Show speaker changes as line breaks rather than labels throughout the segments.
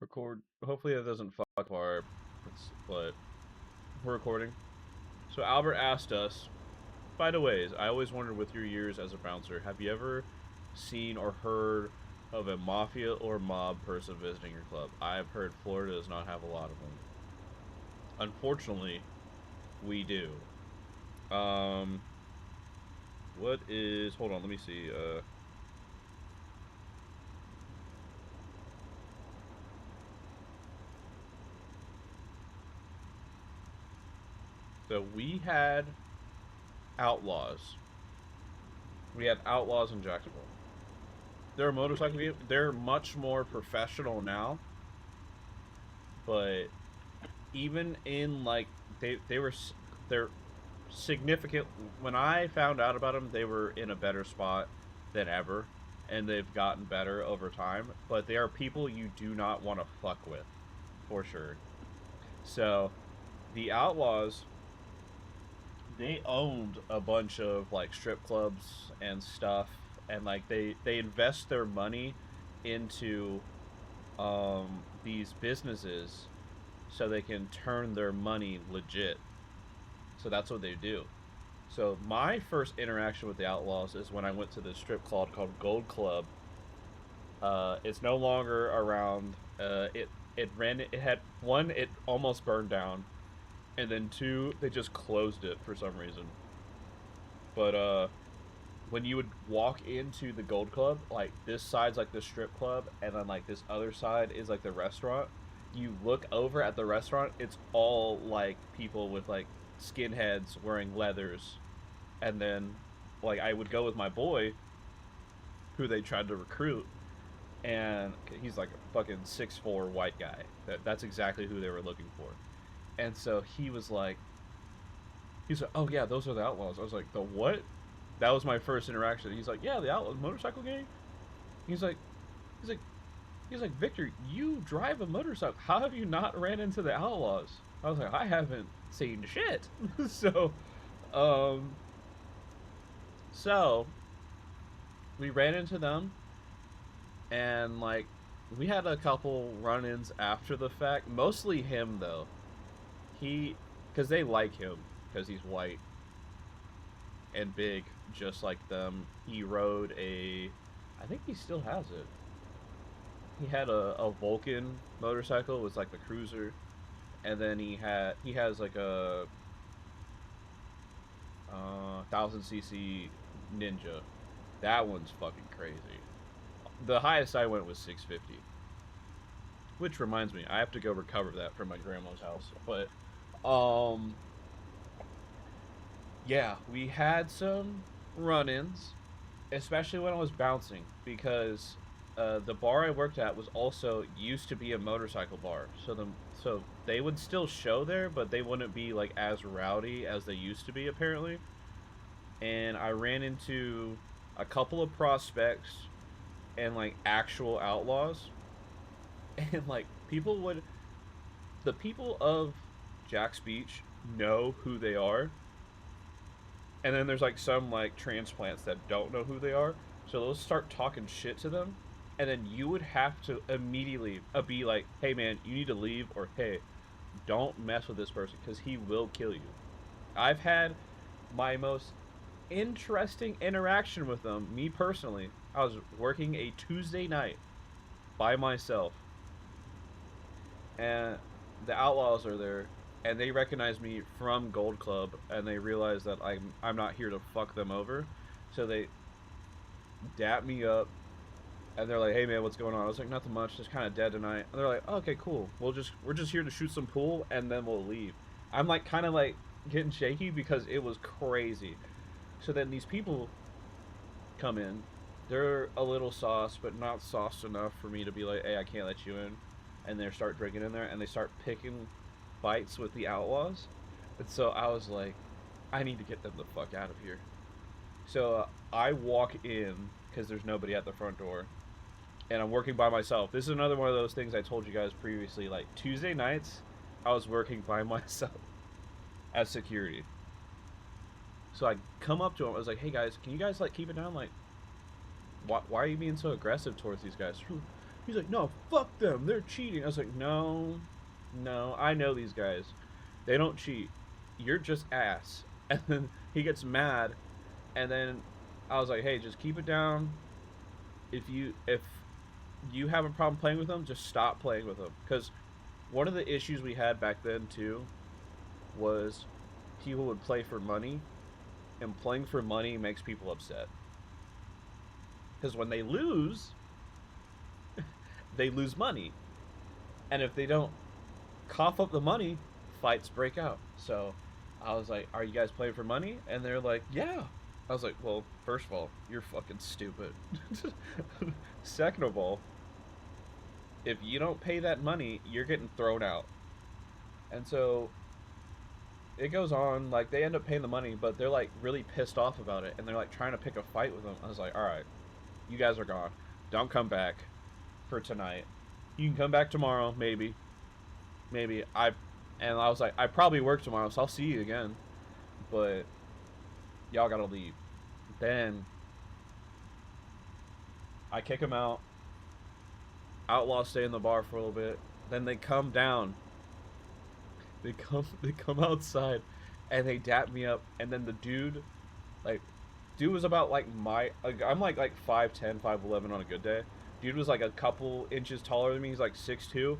record. Hopefully that doesn't fuck our. But we're recording. So Albert asked us. By the way, I always wondered with your years as a bouncer, have you ever seen or heard of a mafia or mob person visiting your club? I've heard Florida does not have a lot of them. Unfortunately, we do. Um, what is? Hold on, let me see. So we had Outlaws. We had Outlaws in Jacksonville. They're a motorcycle game. They're much more professional now, but even in like they were they're significant. When I found out about them, they were in a better spot than ever, and they've gotten better over time. But they are people you do not want to fuck with, for sure. So the Outlaws, they owned a bunch of like strip clubs and stuff, and like they invest their money into these businesses so they can turn their money legit. So that's what they do. So my first interaction with the Outlaws is when I went to this strip club called Gold Club. It's no longer around. It ran. It had one. It almost burned down, and then two, they just closed it for some reason. But when you would walk into the Gold Club, like this side's like the strip club, and then like this other side is like the restaurant. You look over at the restaurant, it's all like people with like skinheads wearing leathers, and then like I would go with my boy, who they tried to recruit, and he's like a fucking 6'4" white guy. That's exactly who they were looking for, and so he's like, oh yeah, those are the Outlaws. I was like, the what? That was my first interaction. He's like, yeah, the Outlaws motorcycle gang. He's like, he's like, he's like, Victor, you drive a motorcycle. How have you not ran into the Outlaws? I was like, I haven't seen shit. so, um, so we ran into them, and like we had a couple run-ins after the fact. Mostly him though. He, because they like him because he's white and big, just like them. He rode a, I think he still has it. He had a Vulcan motorcycle. It was like the cruiser, and then he has like a 1000cc Ninja. That one's fucking crazy. The highest I went was 650. Which reminds me, I have to go recover that from my grandma's house. But um yeah, we had some run-ins, especially when I was bouncing, because the bar I worked at was also used to be a motorcycle bar. So they would still show there, but they wouldn't be like as rowdy as they used to be apparently. And I ran into a couple of prospects and like actual outlaws, and like the people of Jack's Beach know who they are, and then there's like some like transplants that don't know who they are, so they'll start talking shit to them, and then you would have to immediately be like, hey man, you need to leave, or hey, don't mess with this person because he will kill you. I've had my most interesting interaction with them, me personally. I was working a Tuesday night by myself, and the Outlaws are there, and they recognize me from Gold Club, and they realize that I'm not here to fuck them over, so they dap me up, and they're like, "Hey man, what's going on?" I was like, "Nothing much, just kind of dead tonight." And they're like, oh, "Okay, cool. We're just here to shoot some pool, and then we'll leave." I'm like, kind of like getting shaky because it was crazy. So then these people come in. They're a little sauce, but not sauced enough for me to be like, "Hey, I can't let you in." And they start drinking in there, and they start picking fights with the Outlaws. And so I was like, I need to get them the fuck out of here. So I walk in because there's nobody at the front door, and I'm working by myself. This is another one of those things I told you guys previously. Like Tuesday nights, I was working by myself as security. So I come up to him. I was like, "Hey guys, can you guys like keep it down? Like, why are you being so aggressive towards these guys?" He's like, no, fuck them. They're cheating. I was like, no, no, I know these guys. They don't cheat. You're just ass. And then he gets mad. And then I was like, hey, just keep it down. If you have a problem playing with them, just stop playing with them. Because one of the issues we had back then too was people would play for money, and playing for money makes people upset. Because when they lose money, and if they don't cough up the money, fights break out. So I was like, "Are you guys playing for money?" And they're like, "Yeah." I was like, "Well, first of all, you're fucking stupid. Second of all, if you don't pay that money, you're getting thrown out." And so it goes on. Like they end up paying the money, but they're like really pissed off about it, and they're like trying to pick a fight with them. I was like, "All right, you guys are gone. Don't come back for tonight. You can come back tomorrow, maybe, maybe." And I was like, "I probably work tomorrow, so I'll see you again, but y'all gotta leave." Then I kick them out. Outlaws stay in the bar for a little bit. Then they come down. They come outside, and they dap me up. And then the like, dude was about like I'm like 5'10", 5'11" on a good day. Dude was like a couple inches taller than me. He's like 6'2".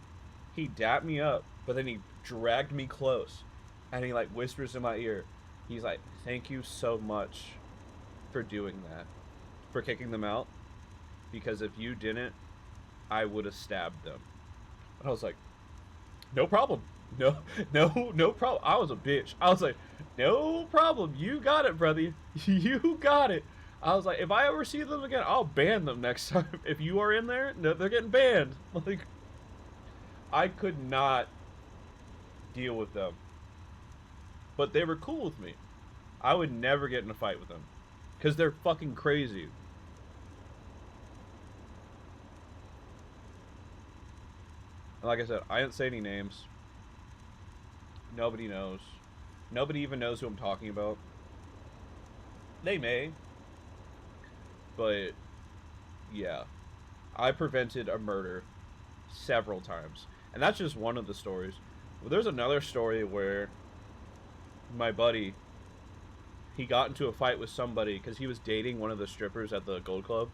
He dapped me up, but then he dragged me close, and he like whispers in my ear. He's like, "Thank you so much for doing that, for kicking them out, because if you didn't, I would have stabbed them." And I was like, "No problem. No, no problem." I was a bitch. I was like, "No problem. You got it, brother. You got it." I was like, "If I ever see them again, I'll ban them next time. If you are in there, no, they're getting banned." Like, I could not deal with them, but they were cool with me. I would never get in a fight with them because they're fucking crazy. And like I said, I didn't say any names. Nobody knows. Nobody even knows who I'm talking about. They may, but yeah, I prevented a murder several times, and that's just one of the stories. Well, there's another story where my buddy, he got into a fight with somebody because he was dating one of the strippers at the Gold Club,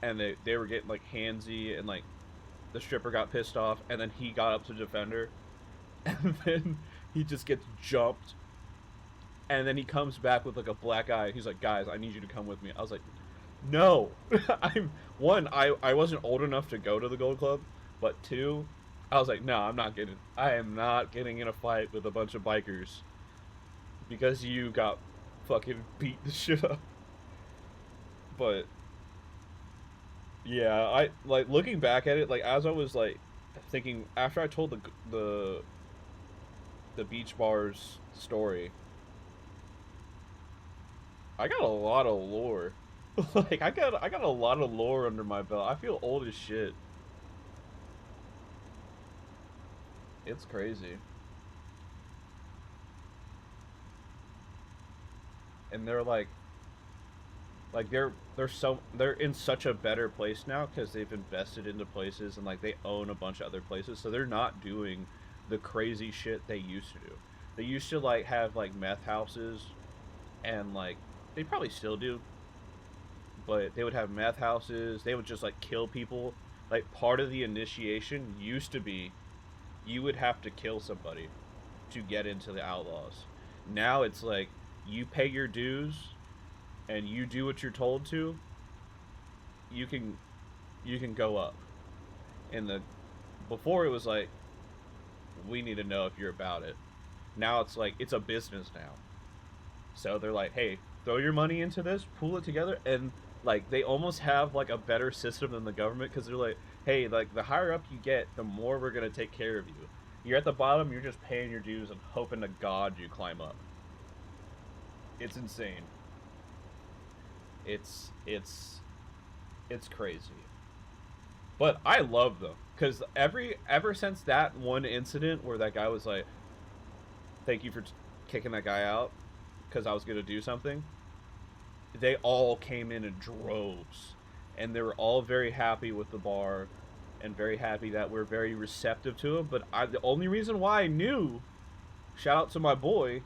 and they were getting like handsy, and like the stripper got pissed off, and then he got up to defend her, and then he just gets jumped, and then he comes back with like a black eye. He's like, "Guys, I need you to come with me." I was like, "No." I wasn't old enough to go to the Gold Club, but two, I was like, "No, I am not getting in a fight with a bunch of bikers because you got fucking beat the shit up." But yeah, I like looking back at it, like as I was like thinking after I told the beach bars story, I got a lot of lore. Like I got a lot of lore under my belt. I feel old as shit. It's crazy. And they're in such a better place now because they've invested into places, and like they own a bunch of other places, so they're not doing the crazy shit they used to do. They used to like have like meth houses, and like they probably still do, but they would have meth houses. They would just like kill people. Like part of the initiation used to be you would have to kill somebody to get into the Outlaws. Now it's like you pay your dues and you do what you're told to, you can go up. In the before it was like we need to know if you're about it. Now it's like it's a business now. So they're like, "Hey, throw your money into this, pool it together," and like they almost have like a better system than the government because they're like, "Hey, like the higher up you get, the more we're gonna take care of you. You're at the bottom, you're just paying your dues and hoping to God you climb up." It's insane. It's crazy. But I love them because ever since that one incident where that guy was like, "Thank you for kicking that guy out," because I was gonna do something, they all came in droves, and they were all very happy with the bar, and very happy that we're very receptive to him. But the only reason why I knew, shout out to my boy,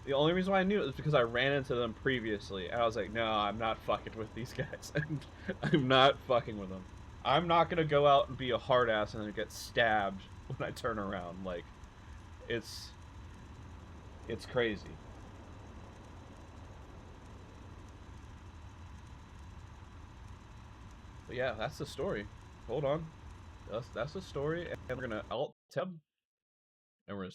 the only reason why I knew it was because I ran into them previously. And I was like, no, I'm not fucking with these guys. I'm not fucking with them. I'm not gonna go out and be a hard ass and then get stabbed when I turn around. Like, it's crazy. But yeah, that's the story. Hold on, that's the story, and we're gonna alt tab, and we're gonna